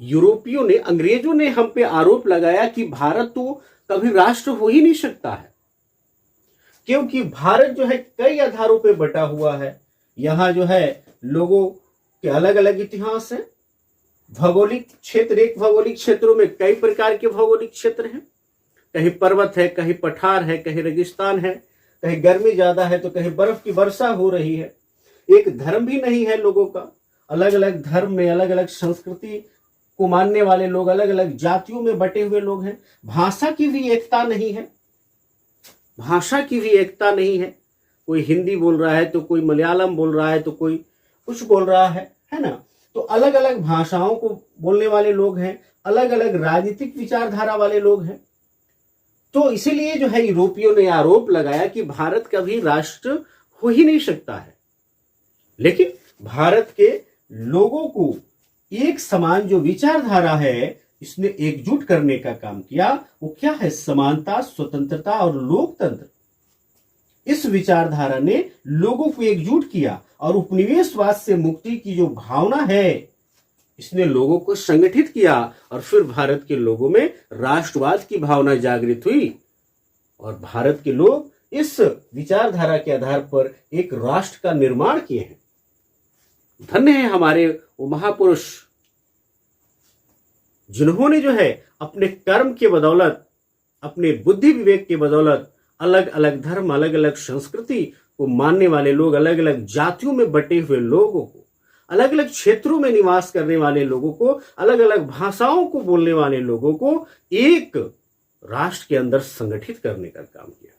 यूरोपियों ने, अंग्रेजों ने हम पे आरोप लगाया कि भारत तो कभी राष्ट्र हो ही नहीं सकता है, क्योंकि भारत जो है कई आधारों पे बटा हुआ है। यहां जो है लोगों के अलग अलग इतिहास हैं। भौगोलिक क्षेत्र, एक भौगोलिक क्षेत्रों में कई प्रकार के भौगोलिक क्षेत्र हैं। कहीं पर्वत है, कहीं पठार है, कहीं रेगिस्तान है, कहीं गर्मी ज्यादा है तो कहीं बर्फ की वर्षा हो रही है। एक धर्म भी नहीं है लोगों का, अलग अलग धर्म में अलग अलग संस्कृति को मानने वाले लोग, अलग अलग जातियों में बटे हुए लोग हैं। भाषा की भी एकता नहीं है, भाषा की भी एकता नहीं है। कोई हिंदी बोल रहा है तो कोई मलयालम बोल रहा है तो कोई कुछ बोल रहा है ना। तो अलग अलग भाषाओं को बोलने वाले लोग हैं, अलग अलग राजनीतिक विचारधारा वाले लोग हैं। तो इसीलिए जो है यूरोपियों ने आरोप लगाया कि भारत कभी राष्ट्र हो ही नहीं सकता है। लेकिन भारत के लोगों को एक समान जो विचारधारा है इसने एकजुट करने का काम किया। वो क्या है? समानता, स्वतंत्रता और लोकतंत्र। इस विचारधारा ने लोगों को एकजुट किया और उपनिवेशवाद से मुक्ति की जो भावना है इसने लोगों को संगठित किया और फिर भारत के लोगों में राष्ट्रवाद की भावना जागृत हुई और भारत के लोग इस विचारधारा के आधार पर एक राष्ट्र का निर्माण किए हैं। धन्य है हमारे वो महापुरुष जिन्होंने जो है अपने कर्म के बदौलत, अपने बुद्धि विवेक के बदौलत अलग अलग धर्म, अलग अलग संस्कृति को मानने वाले लोग, अलग अलग जातियों में बटे हुए लोगों को, अलग अलग क्षेत्रों में निवास करने वाले लोगों को, अलग अलग भाषाओं को बोलने वाले लोगों को एक राष्ट्र के अंदर संगठित करने का काम किया।